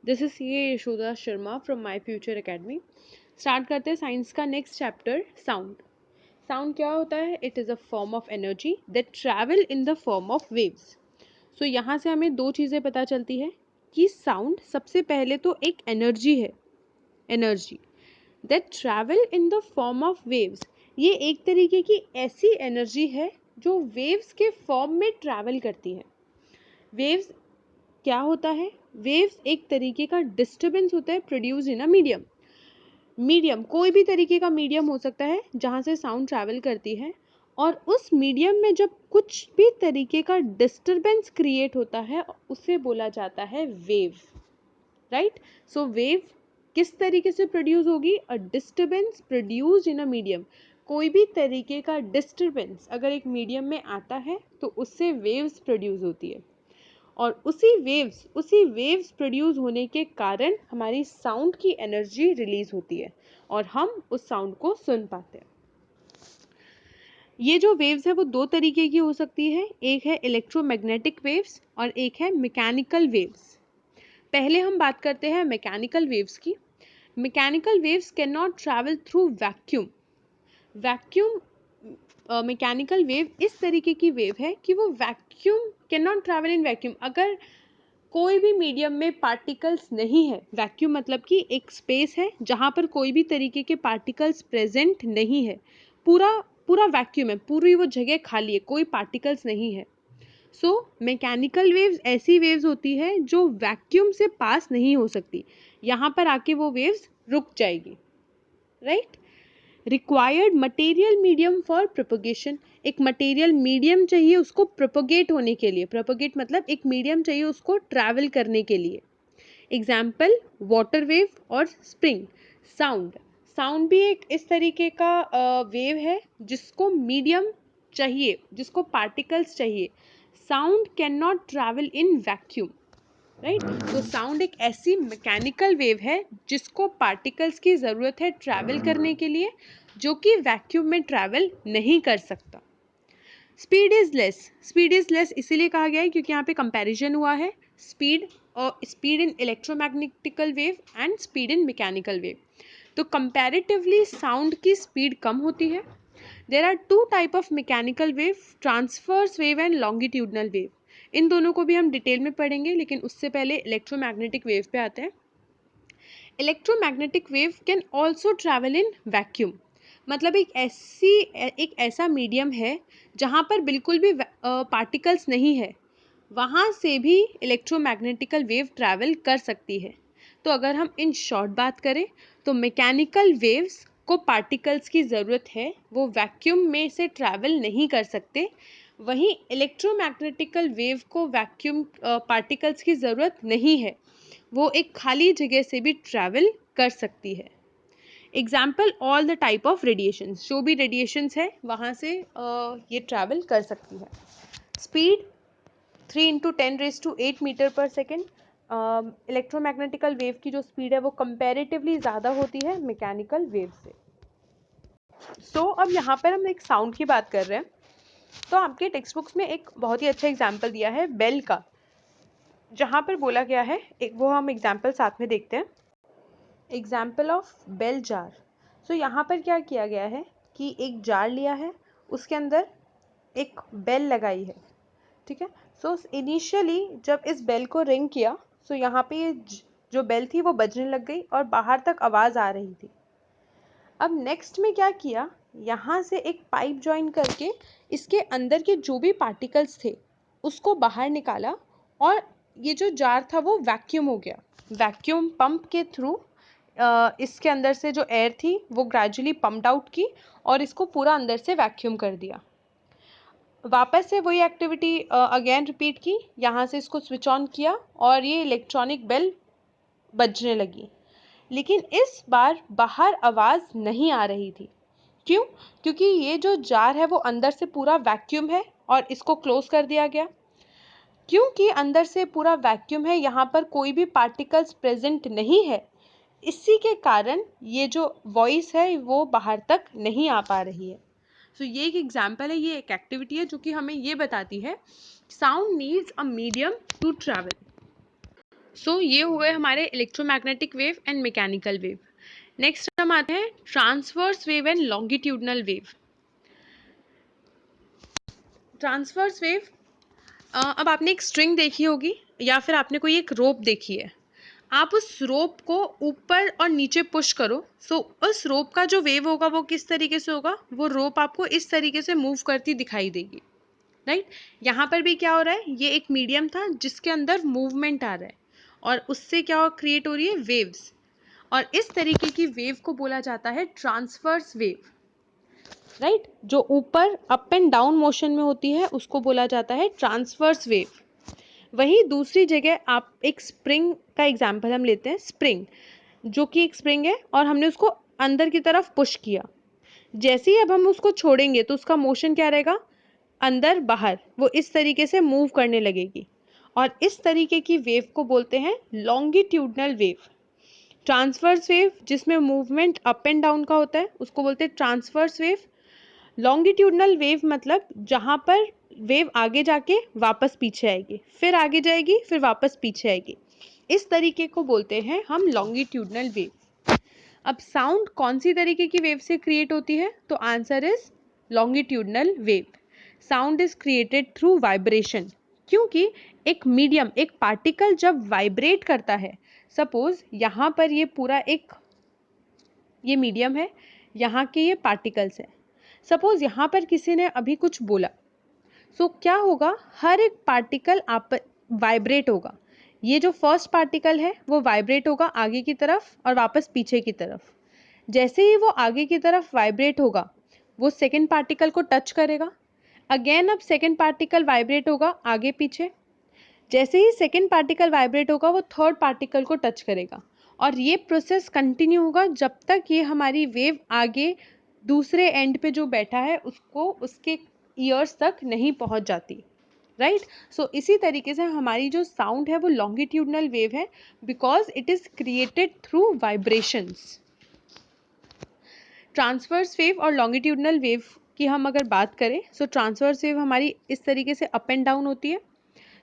This is ये Yashoda Sharma from my future academy. Start करते हैं साइंस का नेक्स्ट चैप्टर, साउंड। साउंड क्या होता है? It is a form of energy that travel in the form of waves. So यहाँ से हमें दो चीज़ें पता चलती है कि साउंड सबसे पहले तो एक एनर्जी है, energy that travel in the form of waves. ये एक तरीके की ऐसी एनर्जी है जो वेव्स के फॉर्म में ट्रैवल करती है। वेव्स क्या होता है? वेव्स एक तरीके का डिस्टरबेंस होता है produce in a medium. Medium कोई भी तरीके का मीडियम हो सकता है जहाँ से साउंड ट्रैवल करती है, और उस मीडियम में जब कुछ भी तरीके का डिस्टरबेंस क्रिएट होता है उसे बोला जाता है वेव, राइट? सो वेव किस तरीके से प्रोड्यूस होगी? A disturbance produced in a medium. कोई भी तरीके का डिस्टरबेंस अगर एक मीडियम में आता है तो उससे वेव्स प्रोड्यूस होती है, और उसी वेव्स प्रोड्यूस होने के कारण हमारी साउंड की एनर्जी रिलीज होती है और हम उस साउंड को सुन पाते हैं। ये जो वेव्स है वो दो तरीके की हो सकती है, एक है इलेक्ट्रोमैग्नेटिक वेव्स और एक है मैकेनिकल वेव्स। पहले हम बात करते हैं मैकेनिकल वेव्स की। Mechanical waves can not travel through vacuum. Vacuum mechanical wave इस तरीके की वेव है कि वो vacuum can not travel in vacuum. अगर कोई भी मीडियम में पार्टिकल्स नहीं है, वैक्यूम मतलब कि एक स्पेस है जहाँ पर कोई भी तरीके के पार्टिकल्स प्रेजेंट नहीं है, पूरा पूरा वैक्यूम है, पूरी वो जगह खाली है, कोई पार्टिकल्स नहीं है। सो मैकेनिकल वेव्स ऐसी वेव्स होती है जो वैक्यूम से पास नहीं हो सकती, यहाँ पर आके वो वेव्स रुक जाएगी, right? Required material medium for propagation. एक मटेरियल मीडियम चाहिए उसको प्रोपगेट होने के लिए। प्रोपगेट मतलब एक मीडियम चाहिए उसको ट्रैवल करने के लिए। एग्जाम्पल वाटर वेव और स्प्रिंग। साउंड, साउंड भी एक इस तरीके का वेव है जिसको मीडियम चाहिए, जिसको पार्टिकल्स चाहिए। Sound can not travel in vacuum, right? तो साउंड एक ऐसी मैकेनिकल वेव है जिसको पार्टिकल्स की ज़रूरत है ट्रैवल करने के लिए, जो कि वैक्यूम में ट्रैवल नहीं कर सकता। Speed is less. Speed is less इसीलिए कहा गया है क्योंकि यहाँ पे कंपैरिजन हुआ है स्पीड और speed in electromagnetical wave and speed in mechanical wave. तो कंपैरेटिवली साउंड की स्पीड कम होती है। There are two type of mechanical wave, transverse wave and longitudinal wave. इन दोनों को भी हम डिटेल में पढ़ेंगे, लेकिन उससे पहले इलेक्ट्रोमैग्नेटिक वेव पे आते हैं। Electromagnetic wave can also travel in vacuum. मतलब एक ऐसा मीडियम है जहाँ पर बिल्कुल भी पार्टिकल्स नहीं है, वहाँ से भी इलेक्ट्रोमैग्नेटिकल वेव ट्रैवल कर सकती है। तो अगर हम इन शॉर्ट बात करें तो मैकेनिकल वेव्स को पार्टिकल्स की ज़रूरत है, वो वैक्यूम में से ट्रैवल नहीं कर सकते। वहीं इलेक्ट्रोमैग्नेटिकल वेव को वैक्यूम पार्टिकल्स की ज़रूरत नहीं है, वो एक खाली जगह से भी ट्रैवल कर सकती है। Example all the type of radiations, जो भी रेडिएशंस है वहाँ से ये ट्रैवल कर सकती है। स्पीड 3 × 10⁸ मीटर पर सेकेंड। इलेक्ट्रोमैग्नेटिकल वेव की जो स्पीड है वो कंपैरेटिवली ज़्यादा होती है मैकेनिकल वेव से। सो अब यहाँ पर हम एक साउंड की बात कर रहे हैं, तो आपके टेक्स्ट बुक्स में एक बहुत ही अच्छा एग्जाम्पल दिया है बेल का, जहाँ पर बोला गया है, एक वो हम एग्जाम्पल साथ में देखते हैं। Example of bell jar. So यहाँ पर क्या किया गया है कि एक जार लिया है, उसके अंदर एक बेल लगाई है, ठीक है? सो इनिशियली जब इस बेल को रिंग किया, सो यहाँ पे ये जो बेल थी वो बजने लग गई और बाहर तक आवाज़ आ रही थी। अब नेक्स्ट में क्या किया, यहाँ से एक पाइप जॉइन करके इसके अंदर के जो भी पार्टिकल्स थे उसको बाहर निकाला, और ये जो जार था वो वैक्यूम हो गया। वैक्यूम पंप के थ्रू इसके अंदर से जो एयर थी वो ग्रेजुअली पम्प्ड आउट की और इसको पूरा अंदर से वैक्यूम कर दिया। वापस से वही एक्टिविटी अगेन रिपीट की, यहाँ से इसको स्विच ऑन किया और ये इलेक्ट्रॉनिक बेल बजने लगी, लेकिन इस बार बाहर आवाज़ नहीं आ रही थी। क्यों? क्योंकि ये जो जार है वो अंदर से पूरा वैक्यूम है और इसको क्लोज कर दिया गया। क्योंकि अंदर से पूरा वैक्यूम है, यहाँ पर कोई भी पार्टिकल्स प्रेजेंट नहीं है, इसी के कारण ये जो वॉइस है वो बाहर तक नहीं आ पा रही है। सो ये एक एग्जाम्पल है, ये एक एक्टिविटी है जो कि हमें ये बताती है sound needs a medium to travel. So ये हो गए हमारे electromagnetic wave and mechanical wave. Next हम आते हैं transverse wave and longitudinal wave. Transverse wave, अब आपने एक स्ट्रिंग देखी होगी या फिर आपने कोई एक रोप देखी है, आप उस रोप को ऊपर और नीचे पुश करो, सो उस रोप का जो वेव होगा वो किस तरीके से होगा, वो रोप आपको इस तरीके से मूव करती दिखाई देगी, राइट। यहाँ पर भी क्या हो रहा है, ये एक मीडियम था जिसके अंदर मूवमेंट आ रहा है और उससे क्या क्रिएट हो रही है, वेव्स, और इस तरीके की वेव को बोला जाता है ट्रांसवर्स वेव, राइट। जो ऊपर अप एंड डाउन मोशन में होती है उसको बोला जाता है ट्रांसवर्स वेव। वही दूसरी जगह आप एक स्प्रिंग का एग्जांपल हम लेते हैं, स्प्रिंग जो कि एक स्प्रिंग है और हमने उसको अंदर की तरफ पुश किया, जैसे ही अब हम उसको छोड़ेंगे तो उसका मोशन क्या रहेगा, अंदर बाहर, वो इस तरीके से मूव करने लगेगी, और इस तरीके की वेव को बोलते हैं लॉन्गिट्यूडनल वेव। ट्रांसवर्स वेव जिसमें मूवमेंट अप एंड डाउन का होता है उसको बोलते हैं ट्रांसवर्स वेव। लॉन्गिट्यूडनल वेव मतलब जहाँ पर वेव आगे जाके वापस पीछे आएगी, फिर आगे जाएगी, फिर वापस पीछे आएगी, इस तरीके को बोलते हैं हम लॉन्गिट्यूडनल वेव। अब साउंड कौन सी तरीके की वेव से क्रिएट होती है, तो answer is longitudinal wave. Sound is created through vibration, क्योंकि एक मीडियम, एक पार्टिकल जब वाइब्रेट करता है, सपोज यहाँ पर ये पूरा एक ये मीडियम है, यहाँ के ये पार्टिकल्स हैं, सपोज यहाँ पर किसी ने अभी कुछ बोला, सो क्या होगा, हर एक पार्टिकल आप वाइब्रेट होगा। ये जो फर्स्ट पार्टिकल है वो वाइब्रेट होगा आगे की तरफ और वापस पीछे की तरफ। जैसे ही वो आगे की तरफ वाइब्रेट होगा वो सेकेंड पार्टिकल को टच करेगा, अगेन अब सेकेंड पार्टिकल वाइब्रेट होगा आगे पीछे, जैसे ही सेकेंड पार्टिकल वाइब्रेट होगा वो थर्ड पार्टिकल को टच करेगा, और ये प्रोसेस कंटिन्यू होगा जब तक ये हमारी वेव आगे दूसरे एंड पे जो बैठा है उसको उसके ईयर्स तक नहीं पहुंच जाती, राइट। सो इसी तरीके से हमारी जो साउंड है वो लॉन्गिट्यूडनल वेव है, because it is created through vibrations. Transverse wave और लॉन्गिट्यूडनल वेव की हम अगर बात करें, सो ट्रांसवर्स वेव हमारी इस तरीके से अप एंड डाउन होती है,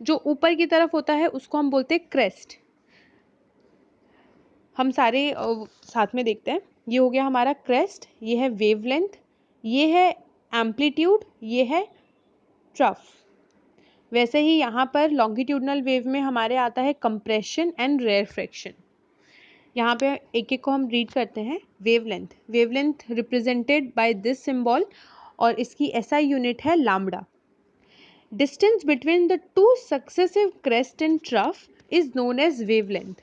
जो ऊपर की तरफ होता है उसको हम बोलते हैं क्रेस्ट। हम सारे साथ में देखते हैं, ये हो गया हमारा क्रेस्ट, ये है वेवलेंथ, ये है एम्पलीट्यूड, ये है ट्रफ। वैसे ही यहाँ पर लॉन्गिट्यूडनल वेव में हमारे आता है कंप्रेशन एंड रेयरफेक्शन। यहाँ पे एक एक को हम रीड करते हैं। Wavelength, wavelength represented by this symbol, और इसकी एसआई यूनिट है lambda. Distance between the two successive crest and trough is known as wavelength.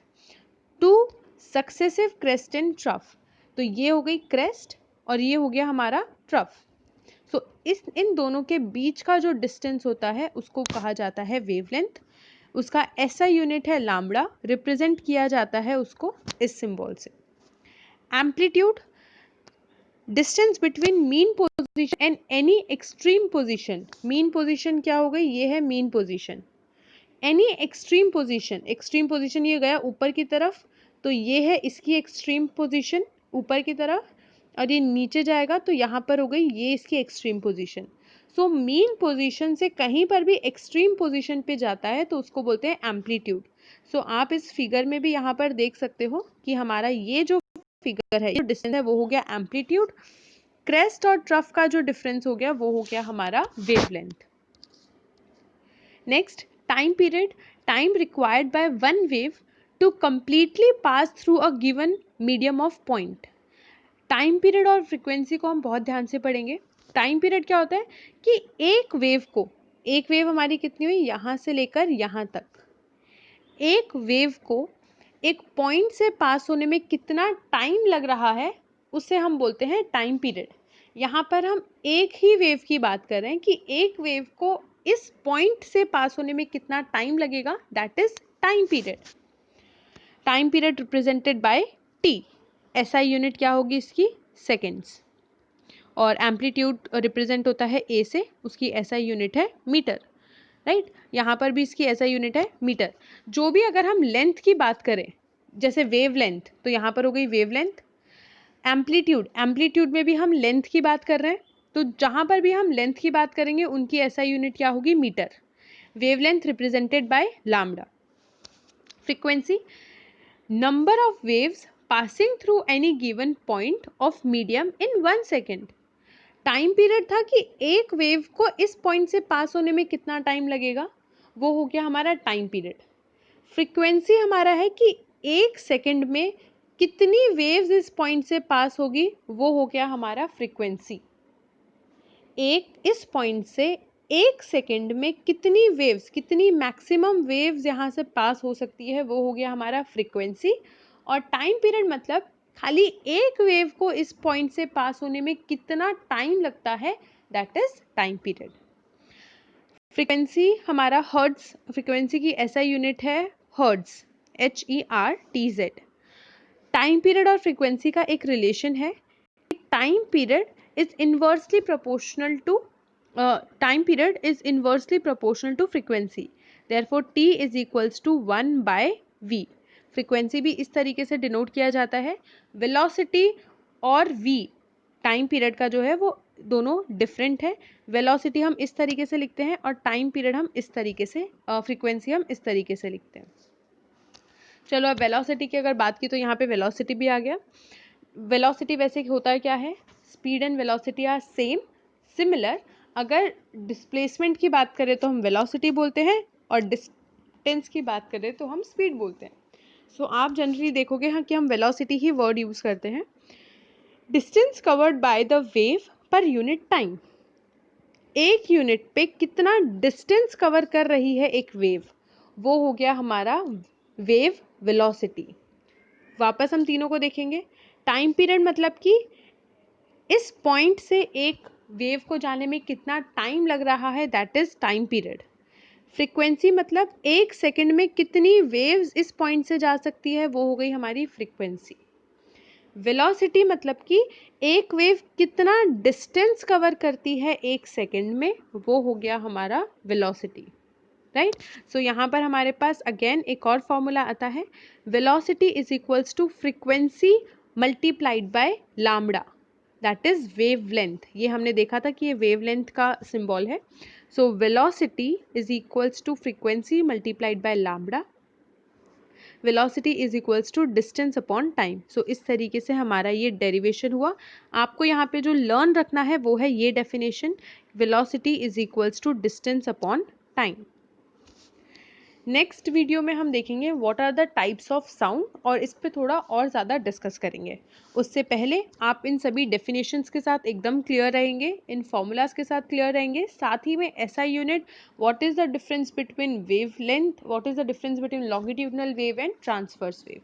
Two successive crest and trough, तो ये हो गई crest और ये हो गया हमारा trough। सो इस इन दोनों के बीच का जो डिस्टेंस होता है उसको कहा जाता है वेवलेंथ। उसका ऐसा यूनिट है लैम्बडा, रिप्रेजेंट किया जाता है उसको इस सिंबल से। Amplitude, distance between mean position and any extreme position. Mean position क्या हो गई, ये है mean position. Any extreme position, extreme position ये गया ऊपर की तरफ, तो ये है इसकी एक्सट्रीम पोजीशन ऊपर की तरफ, और ये नीचे जाएगा तो यहाँ पर हो गई ये इसकी extreme position. So mean position से कहीं पर भी एक्सट्रीम पोजीशन पे जाता है तो उसको बोलते हैं एम्पलीट्यूड। सो आप इस फिगर में भी यहाँ पर देख सकते हो कि हमारा ये जो फिगर है, जो डिस्टेंस है वो हो गया एम्पलीट्यूड, क्रेस्ट और ट्रफ का जो डिफरेंस हो गया वो हो गया हमारा wavelength. Next, time period, time required by one wave to completely pass through a given medium of point. Time period और फ्रीक्वेंसी को हम बहुत ध्यान से पढ़ेंगे। टाइम पीरियड क्या होता है कि एक वेव को, एक वेव हमारी कितनी हुई, यहाँ से लेकर यहाँ तक, एक वेव को एक पॉइंट से पास होने में कितना टाइम लग रहा है उसे हम बोलते हैं टाइम पीरियड। यहाँ पर हम एक ही वेव की बात कर रहे हैं कि एक वेव को इस पॉइंट से पास होने में कितना टाइम लगेगा, that is time period. Time period represented by T, SI unit क्या होगी इसकी, सेकेंड्स, और एम्पलीट्यूड रिप्रेजेंट होता है ए से, उसकी एसआई यूनिट है मीटर, राइट। यहाँ पर भी इसकी ऐसा यूनिट है मीटर। जो भी अगर हम लेंथ की बात करें, जैसे वेव लेंथ, तो यहाँ पर हो गई वेव लेंथ। एम्पलीट्यूड, एम्पलीट्यूड में भी हम लेंथ की बात कर रहे हैं, तो जहाँ पर भी हम लेंथ की बात करेंगे उनकी ऐसा यूनिट क्या होगी, metre. Wavelength represented by lambda. Frequency, number of waves passing through any given point of medium in 1 second. Time period था कि एक वेव को इस पॉइंट से पास होने में कितना टाइम लगेगा, वो हो गया हमारा टाइम पीरियड। फ्रीक्वेंसी हमारा है कि एक सेकंड में कितनी वेव्स इस पॉइंट से पास होगी, वो हो गया हमारा फ्रीक्वेंसी। इस पॉइंट से एक सेकंड में कितनी वेव्स, कितनी मैक्सिमम वेव्स यहाँ से पास हो सकती है, वो हो गया हमारा फ्रीक्वेंसी। और टाइम पीरियड मतलब खाली एक वेव को इस पॉइंट से पास होने में कितना टाइम लगता है, that is time period. Frequency हमारा हर्ट्ज, फ्रीक्वेंसी की ऐसा यूनिट है हर्ट्ज, HERTZ। टाइम पीरियड और फ्रीक्वेंसी का एक रिलेशन है। Time period is inversely proportional to frequency, therefore T is equals to 1/V। Frequency भी इस तरीके से डिनोट किया जाता है। वेलोसिटी और V टाइम पीरियड का जो है वो दोनों डिफरेंट है। वेलोसिटी हम इस तरीके से लिखते हैं और टाइम पीरियड हम इस तरीके से, फ्रीक्वेंसी हम इस तरीके से लिखते हैं। चलो अब वेलोसिटी की अगर बात की तो यहाँ पे वेलोसिटी भी आ गया। वेलोसिटी वैसे होता है क्या है, speed and velocity are same, similar. अगर डिस्प्लेसमेंट की बात करें तो हम वेलोसिटी बोलते हैं और डिस्टेंस की बात करें तो हम स्पीड बोलते हैं। सो आप जनरली देखोगे हाँ कि हम वेलोसिटी ही वर्ड यूज़ करते हैं। Distance covered by the wave per unit time, एक यूनिट पे कितना डिस्टेंस कवर कर रही है एक वेव, वो हो गया हमारा वेव वेलोसिटी। वापस हम तीनों को देखेंगे। टाइम पीरियड मतलब कि इस पॉइंट से एक वेव को जाने में कितना टाइम लग रहा है, that is time period. Frequency मतलब एक सेकंड में कितनी वेव्स इस पॉइंट से जा सकती है, वो हो गई हमारी फ्रीक्वेंसी। वेलोसिटी मतलब कि एक वेव कितना डिस्टेंस कवर करती है एक सेकंड में, वो हो गया हमारा वेलोसिटी, राइट। सो यहाँ पर हमारे पास अगेन एक और फॉर्मूला आता है, velocity is equals to frequency multiplied by lambda, that is wave length. ये हमने देखा था कि ये वेव लेंथ का सिंबल है। So velocity is equals to frequency multiplied by lambda, velocity is equals to distance upon time. So इस तरीके से हमारा ये डेरिवेशन हुआ। आपको यहाँ पे जो लर्न रखना है वो है ये definition, velocity is equals to distance upon time. Next video में हम देखेंगे what are the types of sound और इस पे थोड़ा और ज़्यादा डिस्कस करेंगे। उससे पहले आप इन सभी डेफिनेशंस के साथ एकदम क्लियर रहेंगे, इन फॉर्मूलाज के साथ क्लियर रहेंगे, साथ ही में SI unit, what is the difference between wave length, what is the difference between longitudinal wave and transverse wave.